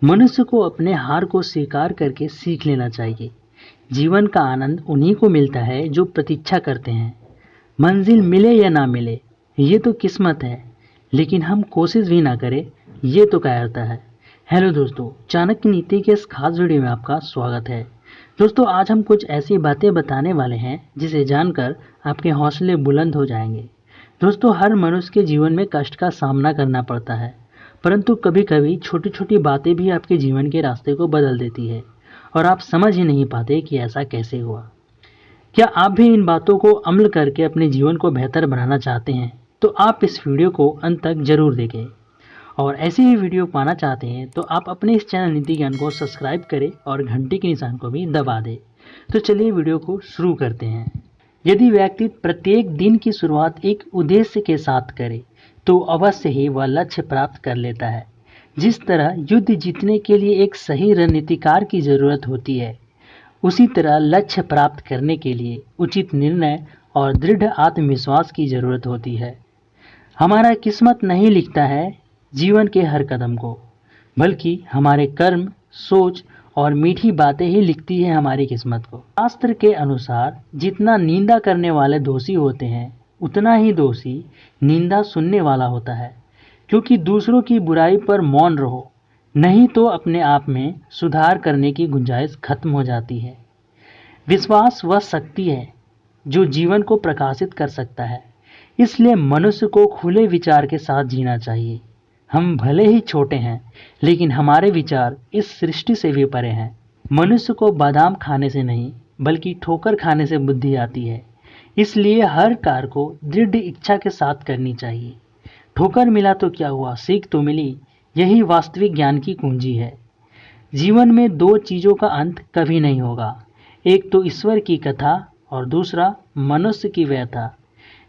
मनुष्य को अपने हार को स्वीकार करके सीख लेना चाहिए। जीवन का आनंद उन्हीं को मिलता है जो प्रतीक्षा करते हैं। मंजिल मिले या ना मिले ये तो किस्मत है, लेकिन हम कोशिश भी ना करें ये तो कायरता है। हेलो दोस्तों, चाणक्य नीति के इस खास वीडियो में आपका स्वागत है। दोस्तों, आज हम कुछ ऐसी बातें बताने वाले हैं जिसे जानकर आपके हौसले बुलंद हो जाएंगे। दोस्तों, हर मनुष्य के जीवन में कष्ट का सामना करना पड़ता है, परंतु कभी कभी छोटी छोटी बातें भी आपके जीवन के रास्ते को बदल देती है और आप समझ ही नहीं पाते कि ऐसा कैसे हुआ। क्या आप भी इन बातों को अमल करके अपने जीवन को बेहतर बनाना चाहते हैं? तो आप इस वीडियो को अंत तक जरूर देखें। और ऐसी ही वीडियो पाना चाहते हैं तो आप अपने इस चैनल नीति ज्ञान को सब्सक्राइब करें और घंटी के निशान को भी दबा दें। तो चलिए वीडियो को शुरू करते हैं। यदि व्यक्ति प्रत्येक दिन की शुरुआत एक उद्देश्य के साथ करे तो अवश्य ही वह लक्ष्य प्राप्त कर लेता है। जिस तरह युद्ध जीतने के लिए एक सही रणनीतिकार की जरूरत होती है, उसी तरह लक्ष्य प्राप्त करने के लिए उचित निर्णय और दृढ़ आत्मविश्वास की जरूरत होती है। हमारा किस्मत नहीं लिखता है जीवन के हर कदम को, बल्कि हमारे कर्म, सोच और मीठी बातें ही लिखती है हमारी किस्मत को। शास्त्र के अनुसार जितना निंदा करने वाले दोषी होते हैं, उतना ही दोषी निंदा सुनने वाला होता है। क्योंकि दूसरों की बुराई पर मौन रहो, नहीं तो अपने आप में सुधार करने की गुंजाइश खत्म हो जाती है। विश्वास वह शक्ति है जो जीवन को प्रकाशित कर सकता है। इसलिए मनुष्य को खुले विचार के साथ जीना चाहिए। हम भले ही छोटे हैं, लेकिन हमारे विचार इस सृष्टि से भी परे हैं। मनुष्य को बादाम खाने से नहीं, बल्कि ठोकर खाने से बुद्धि आती है। इसलिए हर कार्य को दृढ़ इच्छा के साथ करनी चाहिए। ठोकर मिला तो क्या हुआ, सीख तो मिली। यही वास्तविक ज्ञान की कुंजी है। जीवन में दो चीज़ों का अंत कभी नहीं होगा, एक तो ईश्वर की कथा और दूसरा मनुष्य की व्यथा।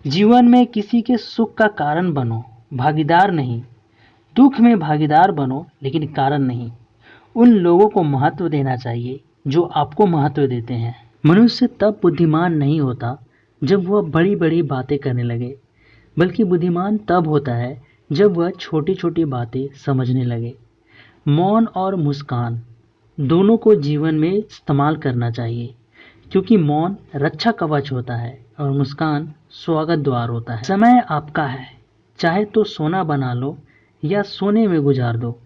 जीवन में किसी के सुख का कारण बनो, भागीदार नहीं। दुख में भागीदार बनो, लेकिन कारण नहीं। उन लोगों को महत्व देना चाहिए जो आपको महत्व देते हैं। मनुष्य तब बुद्धिमान नहीं होता जब वह बड़ी बड़ी बातें करने लगे, बल्कि बुद्धिमान तब होता है जब वह छोटी छोटी बातें समझने लगे। मौन और मुस्कान दोनों को जीवन में इस्तेमाल करना चाहिए, क्योंकि मौन रक्षा कवच होता है और मुस्कान स्वागत द्वार होता है। समय आपका है, चाहे तो सोना बना लो या सोने में गुजार दो।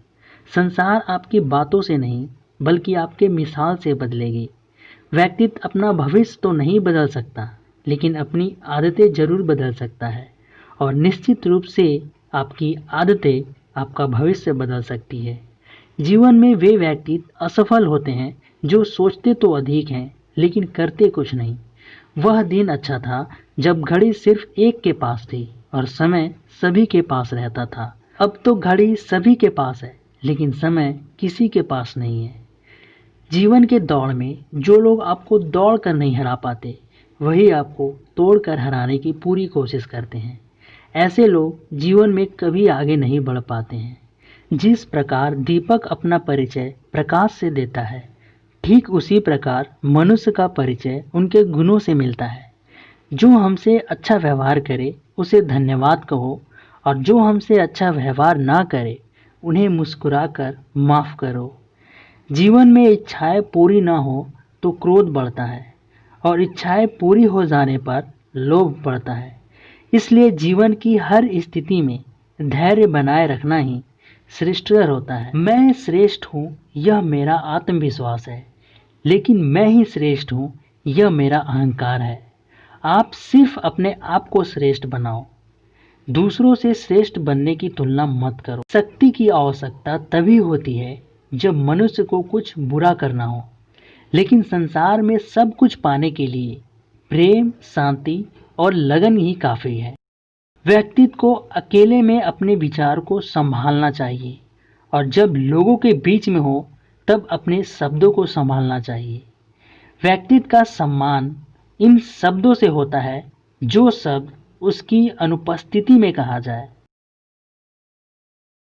संसार आपकी बातों से नहीं, बल्कि आपके मिसाल से बदलेगी। व्यक्तित्व अपना भविष्य तो नहीं बदल सकता, लेकिन अपनी आदतें जरूर बदल सकता है। और निश्चित रूप से आपकी आदतें आपका भविष्य बदल सकती है। जीवन में वे व्यक्तित्व असफल होते हैं जो सोचते तो अधिक हैं, लेकिन करते कुछ नहीं। वह दिन अच्छा था जब घड़ी सिर्फ एक के पास थी और समय सभी के पास रहता था। अब तो घड़ी सभी के पास है, लेकिन समय किसी के पास नहीं है। जीवन के दौड़ में जो लोग आपको दौड़ कर नहीं हरा पाते, वही आपको तोड़ कर हराने की पूरी कोशिश करते हैं। ऐसे लोग जीवन में कभी आगे नहीं बढ़ पाते हैं। जिस प्रकार दीपक अपना परिचय प्रकाश से देता है, ठीक उसी प्रकार मनुष्य का परिचय उनके गुणों से मिलता है। जो हमसे अच्छा व्यवहार करे उसे धन्यवाद कहो, और जो हमसे अच्छा व्यवहार ना करे उन्हें मुस्कुराकर माफ़ करो। जीवन में इच्छाएं पूरी ना हो तो क्रोध बढ़ता है, और इच्छाएं पूरी हो जाने पर लोभ बढ़ता है। इसलिए जीवन की हर स्थिति में धैर्य बनाए रखना ही श्रेष्ठतर होता है। मैं श्रेष्ठ हूँ यह मेरा आत्मविश्वास है, लेकिन मैं ही श्रेष्ठ हूँ यह मेरा अहंकार है। आप सिर्फ अपने आप को श्रेष्ठ बनाओ, दूसरों से श्रेष्ठ बनने की तुलना मत करो। शक्ति की आवश्यकता तभी होती है जब मनुष्य को कुछ बुरा करना हो, लेकिन संसार में सब कुछ पाने के लिए प्रेम, शांति और लगन ही काफ़ी है। व्यक्तित्व को अकेले में अपने विचार को संभालना चाहिए, और जब लोगों के बीच में हो तब अपने शब्दों को संभालना चाहिए। व्यक्तित्व का सम्मान इन शब्दों से होता है जो शब्द उसकी अनुपस्थिति में कहा जाए,